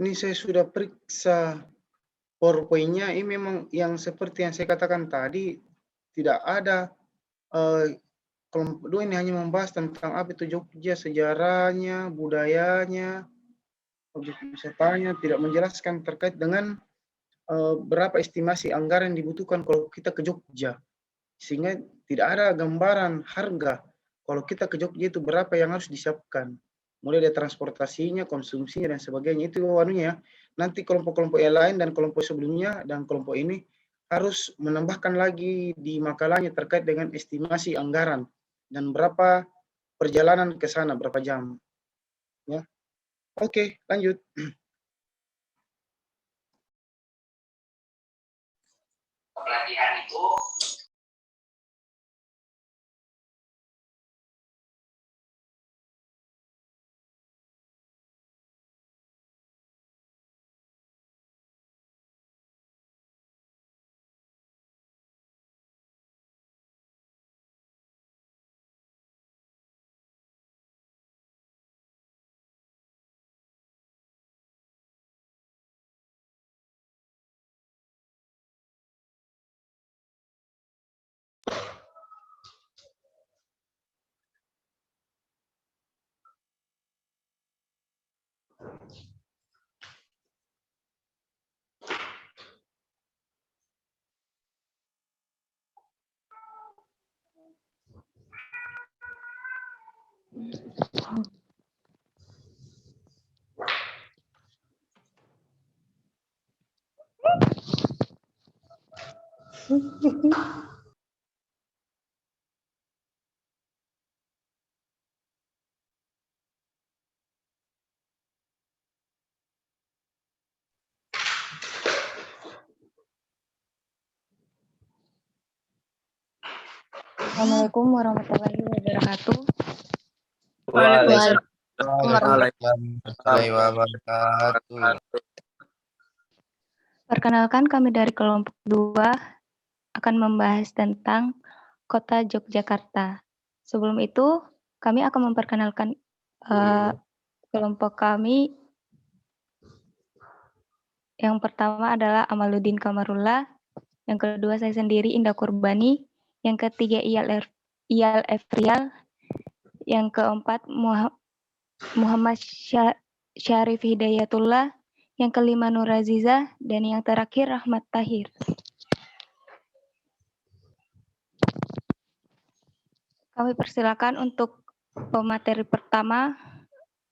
Ini saya sudah periksa PowerPoint-nya, ini memang yang seperti yang saya katakan tadi, tidak ada kelompok 2 ini hanya membahas tentang apa itu Jogja, sejarahnya, budayanya, objek wisatanya, tidak menjelaskan terkait dengan berapa estimasi anggaran yang dibutuhkan kalau kita ke Jogja. Sehingga tidak ada gambaran harga kalau kita ke Jogja itu berapa yang harus disiapkan. Mulai dari transportasinya, konsumsinya, dan sebagainya. Itu wanunya. Nanti kelompok-kelompok yang lain dan kelompok sebelumnya dan kelompok ini harus menambahkan lagi di makalahnya terkait dengan estimasi anggaran dan berapa perjalanan ke sana, berapa jam. Ya. Oke, lanjut. Pelatihan itu Assalamualaikum warahmatullahi wabarakatuh. Waalaikumsalam warahmatullahi wabarakatuh. Perkenalkan, kami dari kelompok 2 akan membahas tentang Kota Yogyakarta. Sebelum itu, kami akan memperkenalkan kelompok kami. Yang pertama adalah Amaluddin Kamarullah, yang kedua saya sendiri Indah Kurbani, yang ketiga Iyal Efrial, yang keempat Muhammad Syarif Hidayatullah, yang kelima Nur Aziza, dan yang terakhir Rahmat Tahir. Kami persilakan untuk pemateri pertama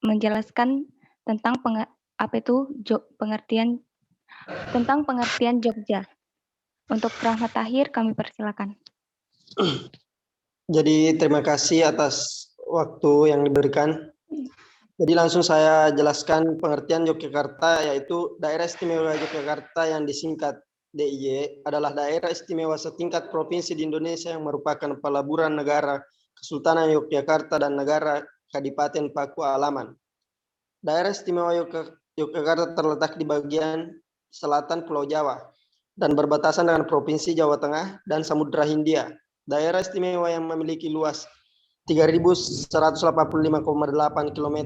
menjelaskan tentang pengertian Jogja. Untuk Rahmat Tahir kami persilakan. Jadi terima kasih atas waktu yang diberikan. Jadi langsung saya jelaskan pengertian Yogyakarta, yaitu Daerah Istimewa Yogyakarta yang disingkat DIY adalah daerah istimewa setingkat provinsi di Indonesia yang merupakan pelaburan negara Kesultanan Yogyakarta dan negara Kadipaten Paku Alaman. Daerah Istimewa Yogyakarta terletak di bagian selatan Pulau Jawa dan berbatasan dengan Provinsi Jawa Tengah dan Samudra Hindia. Daerah istimewa yang memiliki luas 3.185,8 km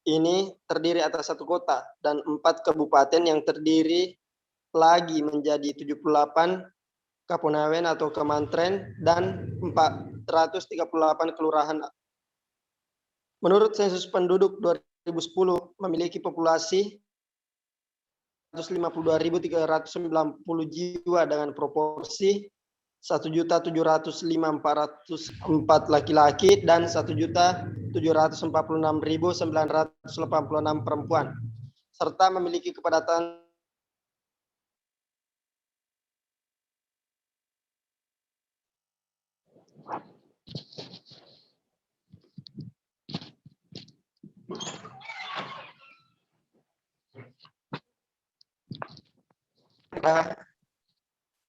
ini terdiri atas 1 kota dan 4 kabupaten yang terdiri lagi menjadi 78 kaponawen atau kemantren dan 438 kelurahan. Menurut sensus penduduk 2010 memiliki populasi 152.390 jiwa dengan proporsi 1.705.404 laki-laki dan 1.746.986 perempuan, serta memiliki kepadatan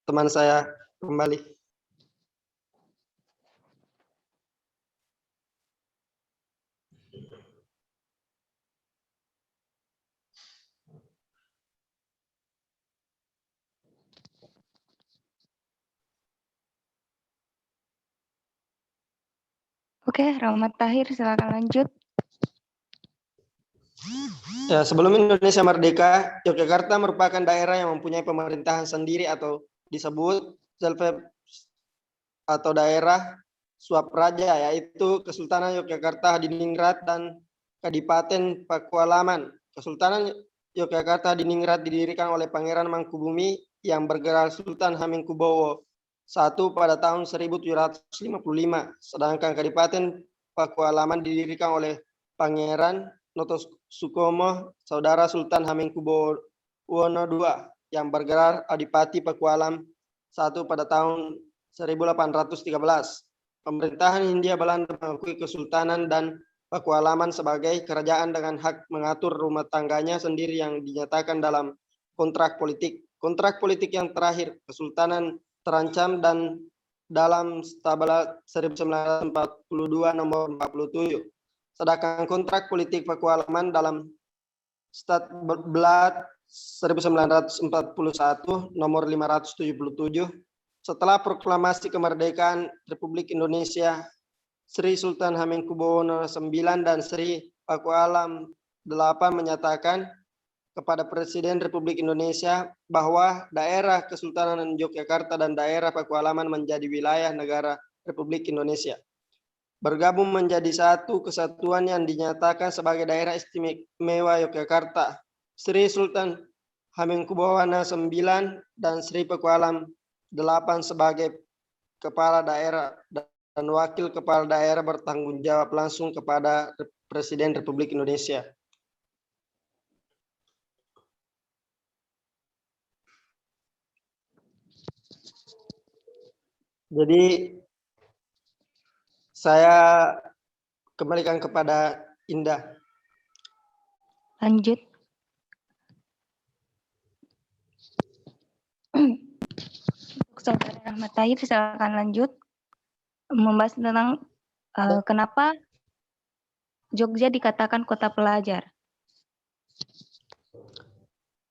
teman saya kembali. Oke, Rahmat Tahir silakan lanjut. Ya, sebelum Indonesia merdeka, Yogyakarta merupakan daerah yang mempunyai pemerintahan sendiri atau disebut self atau daerah Swapraja, yaitu Kesultanan Yogyakarta, Hadiningrat, dan Kadipaten Pakualaman. Kesultanan Yogyakarta Hadiningrat didirikan oleh Pangeran Mangkubumi yang bergelar Sultan Hamengkubuwono I pada tahun 1755, sedangkan Kadipaten Pakualaman didirikan oleh Pangeran Notosukomo, saudara Sultan Hamengkubuwono II yang bergelar Adipati Pakualam I pada tahun 1813. Pemerintahan Hindia Belanda mengakui Kesultanan dan Pakualaman sebagai kerajaan dengan hak mengatur rumah tangganya sendiri yang dinyatakan dalam kontrak politik. Kontrak politik yang terakhir, Kesultanan terancam dan dalam Stabala 1942 nomor 47. Sedangkan kontrak politik Pakualaman dalam Statblad 1941 nomor 577. Setelah proklamasi kemerdekaan Republik Indonesia, Sri Sultan Hamengkubuwono IX dan Sri Pakualam VIII menyatakan kepada Presiden Republik Indonesia bahwa daerah Kesultanan Yogyakarta dan daerah Pakualaman menjadi wilayah negara Republik Indonesia. Bergabung menjadi satu kesatuan yang dinyatakan sebagai daerah istimewa Yogyakarta. Sri Sultan Hamengkubuwono IX dan Sri Pakualam VIII sebagai kepala daerah dan wakil kepala daerah bertanggung jawab langsung kepada Presiden Republik Indonesia. Jadi saya kembalikan kepada Indah. Lanjut. Untuk Saudara Rahmat Tahir, silakan lanjut membahas tentang kenapa Jogja dikatakan kota pelajar.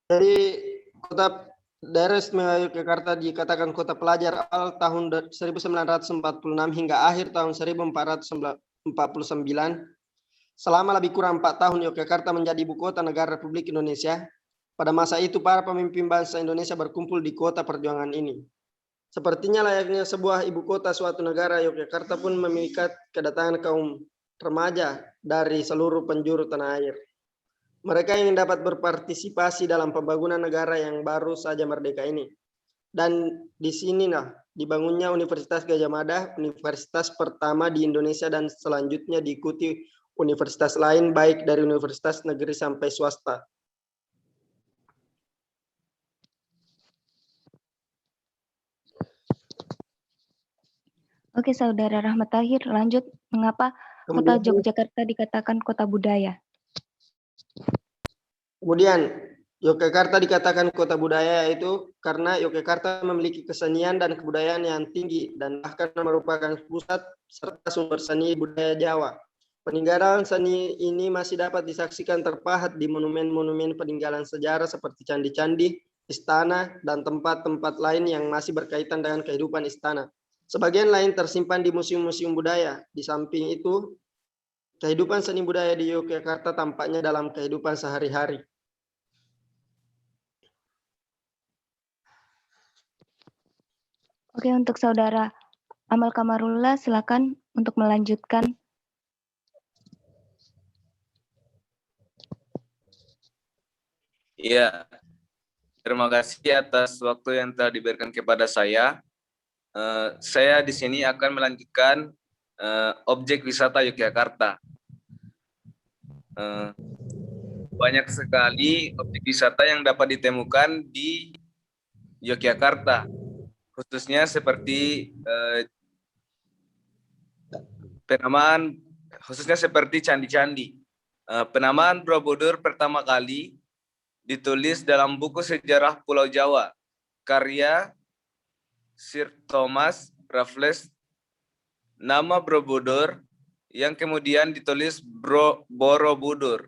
Jadi daerah istimewa Yogyakarta dikatakan kota pelajar awal tahun 1946 hingga akhir tahun 1449. Selama lebih kurang 4 tahun Yogyakarta menjadi ibu kota negara Republik Indonesia. Pada masa itu para pemimpin bangsa Indonesia berkumpul di kota perjuangan ini. Sepertinya layaknya sebuah ibu kota suatu negara, Yogyakarta pun memikat kedatangan kaum remaja dari seluruh penjuru tanah air. Mereka ingin dapat berpartisipasi dalam pembangunan negara yang baru saja merdeka ini. Dan di sinilah dibangunnya Universitas Gadjah Mada, universitas pertama di Indonesia dan selanjutnya diikuti universitas lain baik dari universitas negeri sampai swasta. Oke, Saudara Rahmat Tahir, lanjut. Mengapa kota Yogyakarta dikatakan kota budaya? Kemudian, Yogyakarta dikatakan kota budaya yaitu karena Yogyakarta memiliki kesenian dan kebudayaan yang tinggi dan bahkan merupakan pusat serta sumber seni budaya Jawa. Peninggalan seni ini masih dapat disaksikan terpahat di monumen-monumen peninggalan sejarah seperti candi-candi, istana, dan tempat-tempat lain yang masih berkaitan dengan kehidupan istana. Sebagian lain tersimpan di museum-museum budaya. Di samping itu, kehidupan seni budaya di Yogyakarta tampaknya dalam kehidupan sehari-hari. Oke, untuk Saudara Amal Kamarullah, silakan untuk melanjutkan. Iya, terima kasih atas waktu yang telah diberikan kepada saya. Saya di sini akan melanjutkan objek wisata Yogyakarta. Banyak sekali objek wisata yang dapat ditemukan di Yogyakarta, khususnya seperti penamaan, khususnya seperti candi-candi. Penamaan Borobudur pertama kali ditulis dalam buku sejarah Pulau Jawa, karya Sir Thomas Raffles. Nama Borobudur yang kemudian ditulis Borobudur.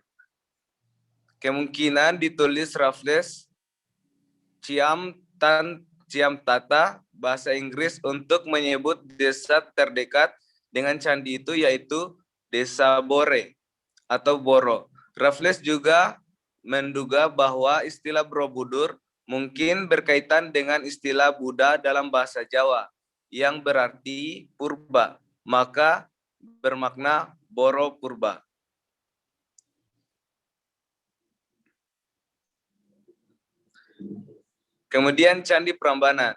Kemungkinan ditulis Raffles Ciam Tata bahasa Inggris untuk menyebut desa terdekat dengan candi itu, yaitu Desa Bore atau Boro. Raffles juga menduga bahwa istilah Borobudur mungkin berkaitan dengan istilah Buddha dalam bahasa Jawa yang berarti purba, maka bermakna Boro Purba. Kemudian Candi Prambanan.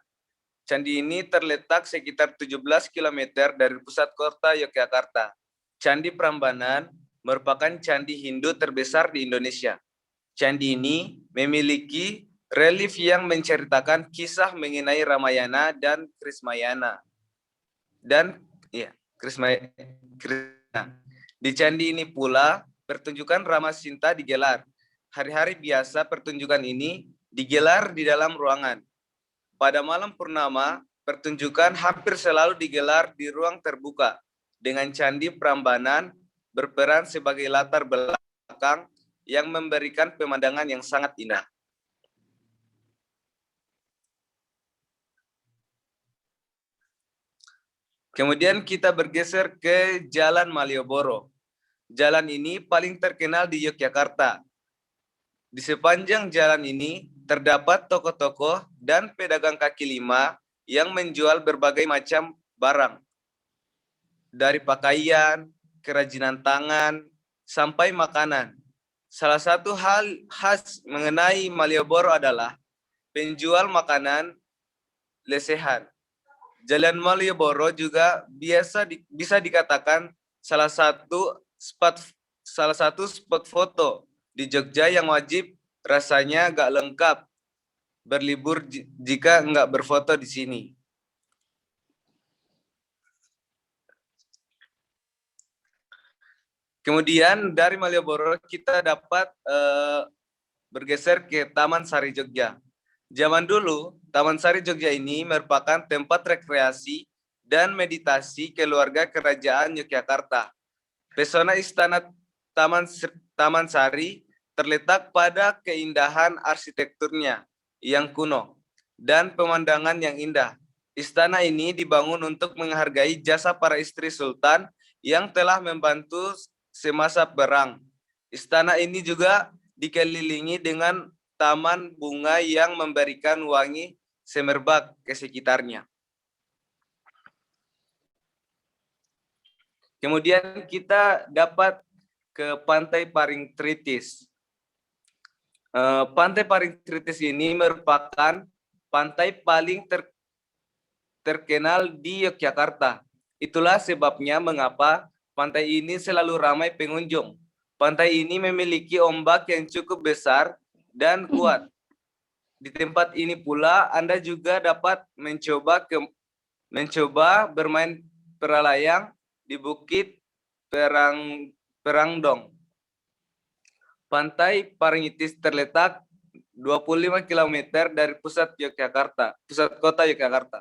Candi ini terletak sekitar 17 km dari pusat kota Yogyakarta. Candi Prambanan merupakan candi Hindu terbesar di Indonesia. Candi ini memiliki relief yang menceritakan kisah mengenai Ramayana dan Krismayana. Di candi ini pula pertunjukan Rama Sinta digelar. Hari-hari biasa pertunjukan ini digelar di dalam ruangan. Pada malam purnama, pertunjukan hampir selalu digelar di ruang terbuka dengan Candi Prambanan berperan sebagai latar belakang yang memberikan pemandangan yang sangat indah. Kemudian kita bergeser ke Jalan Malioboro. Jalan ini paling terkenal di Yogyakarta. Di sepanjang jalan ini terdapat toko-toko dan pedagang kaki lima yang menjual berbagai macam barang. Dari pakaian, kerajinan tangan, sampai makanan. Salah satu hal khas mengenai Malioboro adalah penjual makanan lesehan. Jalan Malioboro juga bisa dikatakan salah satu spot foto di Jogja yang wajib rasanya gak lengkap berlibur jika nggak berfoto di sini. Kemudian dari Malioboro kita dapat bergeser ke Taman Sari Jogja. Zaman dulu, Taman Sari Jogja ini merupakan tempat rekreasi dan meditasi keluarga kerajaan Yogyakarta. Pesona istana Taman Sari terletak pada keindahan arsitekturnya yang kuno dan pemandangan yang indah. Istana ini dibangun untuk menghargai jasa para istri sultan yang telah membantu semasa perang. Istana ini juga dikelilingi dengan taman bunga yang memberikan wangi semerbak ke sekitarnya. Kemudian kita dapat ke Pantai Parangtritis. Pantai Parangtritis ini merupakan pantai paling terkenal di Yogyakarta. Itulah sebabnya mengapa pantai ini selalu ramai pengunjung. Pantai ini memiliki ombak yang cukup besar dan kuat. Di tempat ini pula Anda juga dapat mencoba bermain peralayang di Bukit Perangdong. Pantai Parangtritis terletak 25 km dari pusat kota Yogyakarta.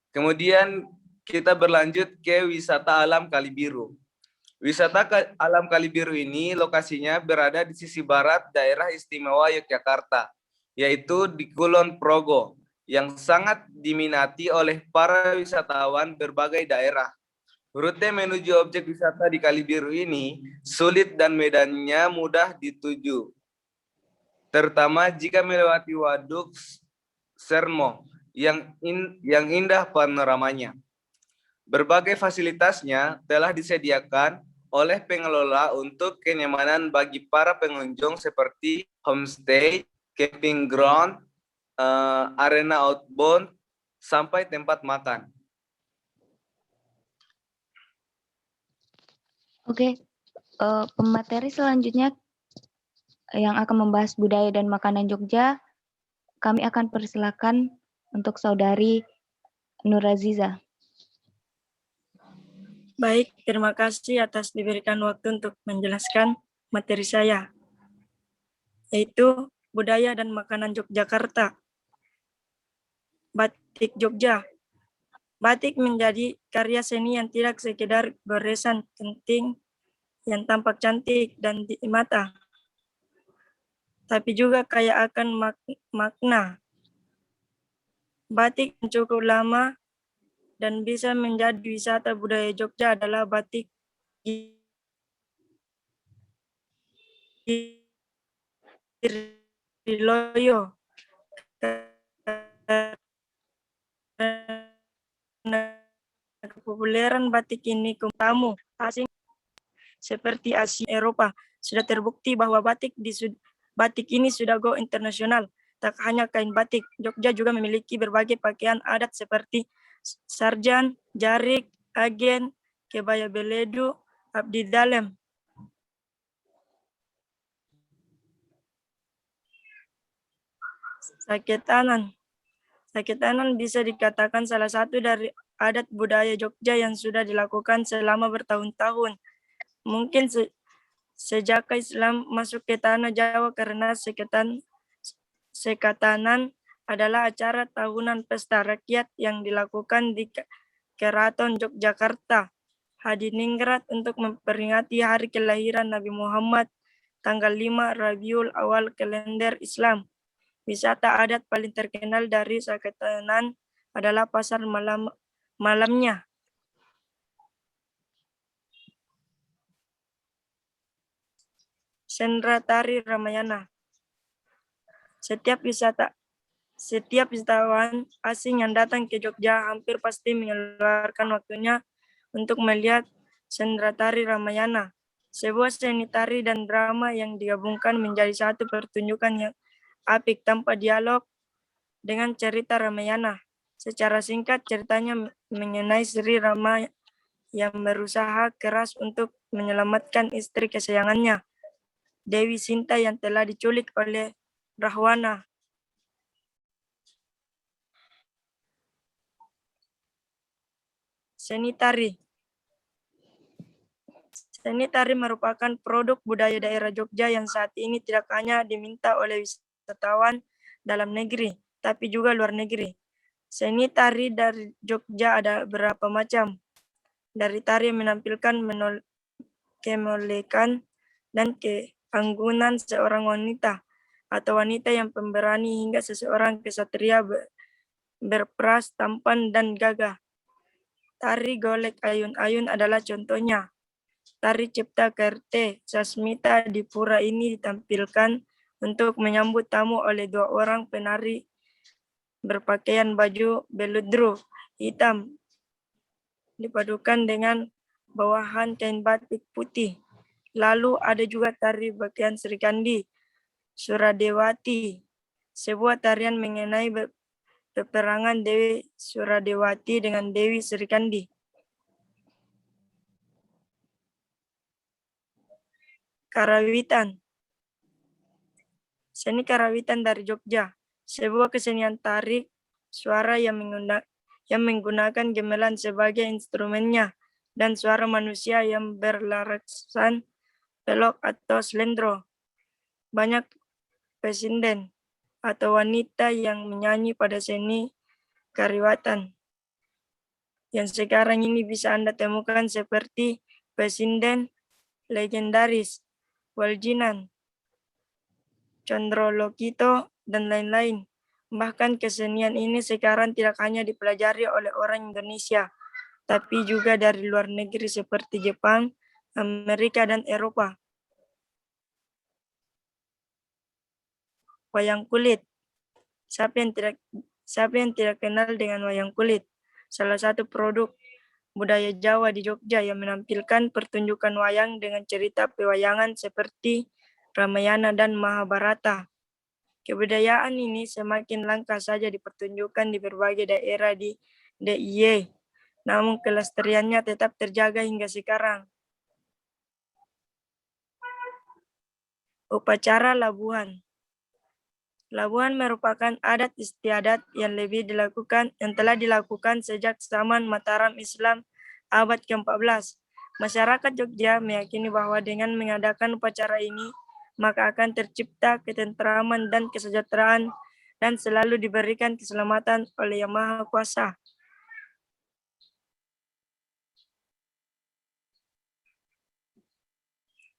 Kemudian kita berlanjut ke wisata alam Kalibiru. Wisata alam Kalibiru ini lokasinya berada di sisi barat daerah istimewa Yogyakarta, yaitu di Kulon Progo, yang sangat diminati oleh para wisatawan berbagai daerah. Rute menuju objek wisata di Kalibiru ini sulit dan medannya mudah dituju, terutama jika melewati Waduk Sermo yang indah panoramanya. Berbagai fasilitasnya telah disediakan oleh pengelola untuk kenyamanan bagi para pengunjung seperti homestay, camping ground, arena outbound, sampai tempat makan. Oke, pemateri selanjutnya yang akan membahas budaya dan makanan Jogja, kami akan persilakan untuk Saudari Nur Aziza. Baik, terima kasih atas diberikan waktu untuk menjelaskan materi saya, yaitu budaya dan makanan Yogyakarta. Batik Jogja. Batik menjadi karya seni yang tidak sekedar goresan penting yang tampak cantik dan di mata, tapi juga kaya akan makna. Batik cukup lama dan bisa menjadi wisata budaya Jogja adalah batik Giriloyo. Kepopuleran batik ini ke tamu asing seperti Asia Eropa. Sudah terbukti bahwa batik ini sudah go internasional. Tak hanya kain batik, Jogja juga memiliki berbagai pakaian adat seperti sarjan, jarik, agen, kebaya beledu, abdi dalam. Saketanan. Saketanan bisa dikatakan salah satu dari adat budaya Jogja yang sudah dilakukan selama bertahun-tahun. Mungkin sejak Islam masuk ke tanah Jawa karena sekatanan adalah acara tahunan pesta rakyat yang dilakukan di Keraton Yogyakarta, Hadiningrat untuk memperingati hari kelahiran Nabi Muhammad tanggal 5 Rabiul Awal kalender Islam. Wisata adat paling terkenal dari Saketanan adalah pasar malamnya. Sentra Tari Ramayana. Setiap wisatawan asing yang datang ke Jogja hampir pasti mengeluarkan waktunya untuk melihat Sentra Tari Ramayana, sebuah seni tari dan drama yang digabungkan menjadi satu pertunjukan yang apik tanpa dialog dengan cerita Ramayana. Secara singkat, ceritanya mengenai Sri Rama yang berusaha keras untuk menyelamatkan istri kesayangannya, Dewi Sinta, yang telah diculik oleh Rahwana. Seni tari. Seni tari merupakan produk budaya daerah Jogja yang saat ini tidak hanya diminta oleh wisatawan dalam negeri, tapi juga luar negeri. Seni tari dari Jogja ada beberapa macam. Dari tari yang menampilkan kemolekan dan keanggunan seorang wanita atau wanita yang pemberani hingga seseorang kesatria berperas tampan dan gagah. Tari golek ayun-ayun adalah contohnya. Tari Cipta Kerte Sasmita di pura ini ditampilkan untuk menyambut tamu oleh dua orang penari berpakaian baju beludru hitam dipadukan dengan bawahan kain batik putih. Lalu ada juga tari Bakian Serikandi Suradewati, sebuah tarian mengenai peperangan Dewi Suradewati dengan Dewi Serikandi. Karawitan. Seni karawitan dari Jogja, sebuah kesenian tarik suara yang menggunakan gamelan sebagai instrumennya dan suara manusia yang berlarasan pelok atau slendro. Banyak pesinden atau wanita yang menyanyi pada seni karawitan yang sekarang ini bisa Anda temukan seperti pesinden legendaris, Waljinan, Condrolokito, dan lain-lain. Bahkan kesenian ini sekarang tidak hanya dipelajari oleh orang Indonesia, tapi juga dari luar negeri seperti Jepang, Amerika, dan Eropa. Wayang kulit. Siapa yang tidak kenal dengan wayang kulit? Salah satu produk budaya Jawa di Jogja yang menampilkan pertunjukan wayang dengan cerita pewayangan seperti Ramayana dan Mahabharata. Kebudayaan ini semakin langka saja dipertunjukkan di berbagai daerah di DIY, namun kelestariannya tetap terjaga hingga sekarang. Upacara labuhan. Labuhan merupakan adat istiadat yang telah dilakukan sejak zaman Mataram Islam abad ke-14. Masyarakat Jogja meyakini bahwa dengan mengadakan upacara ini, maka akan tercipta ketentraman dan kesejahteraan dan selalu diberikan keselamatan oleh Yang Maha Kuasa.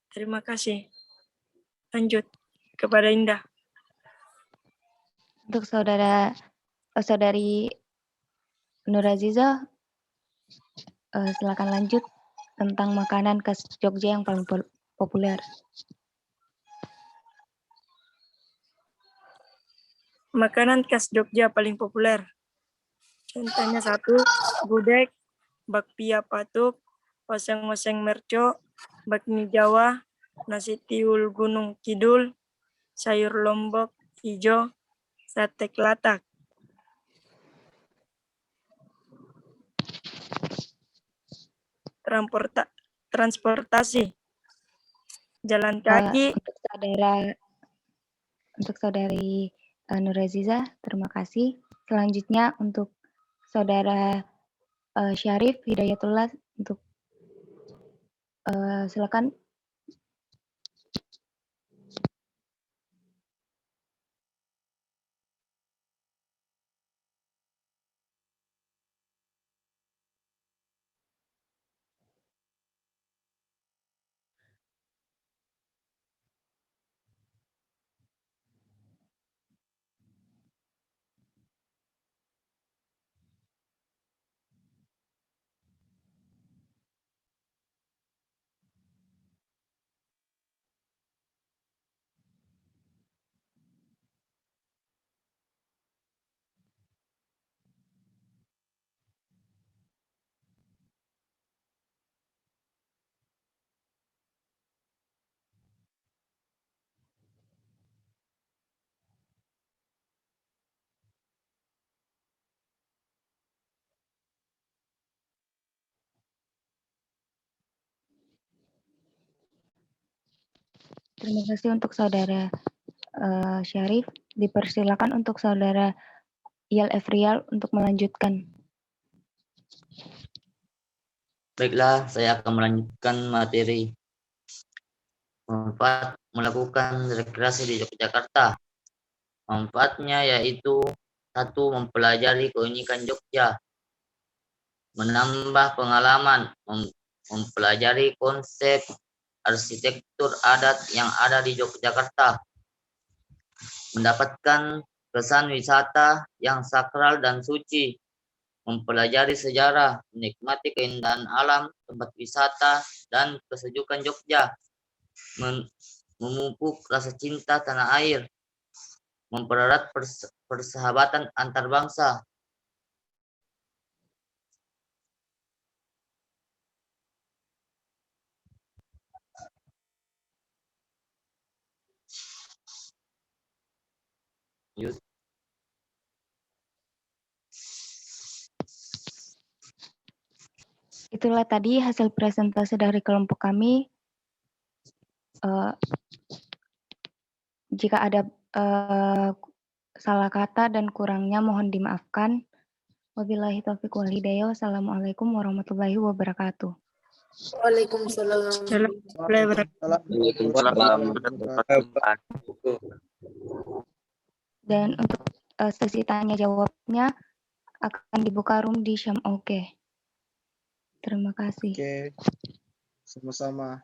Terima kasih. Lanjut kepada Indah. Untuk saudari Nur Aziza, Silakan lanjut tentang makanan khas Jogja yang paling populer. Makanan khas Jogja paling populer. Contohnya 1, gudeg, bakpia patuk, oseng-oseng merco, bakmi Jawa, nasi tiul Gunung Kidul, sayur lombok hijau, sate kelatak. Transportasi. Jalan kaki, Untuk saudari Nuraziza, terima kasih. Selanjutnya untuk saudara Syarif Hidayatullah, untuk silakan. Terima kasih untuk saudara Syarif. Dipersilakan untuk saudara Iyal Efrial untuk melanjutkan. Baiklah, saya akan melanjutkan materi. Manfaat melakukan rekreasi di Yogyakarta. Manfaatnya yaitu 1. Mempelajari keunikan Jogja, menambah pengalaman, mempelajari konsep arsitektur adat yang ada di Yogyakarta, mendapatkan kesan wisata yang sakral dan suci, mempelajari sejarah, menikmati keindahan alam, tempat wisata, dan kesejukan Jogja, memupuk rasa cinta tanah air, mempererat persahabatan antar bangsa. Itulah tadi hasil presentasi dari kelompok kami. Jika ada salah kata dan kurangnya mohon dimaafkan. Wabillahi taufiq wal hidayah. Wassalamualaikum warahmatullahi wabarakatuh. Waalaikumsalam. Dan untuk sesi tanya jawabnya akan dibuka room di Syam Oke. Terima kasih. Oke, sama-sama.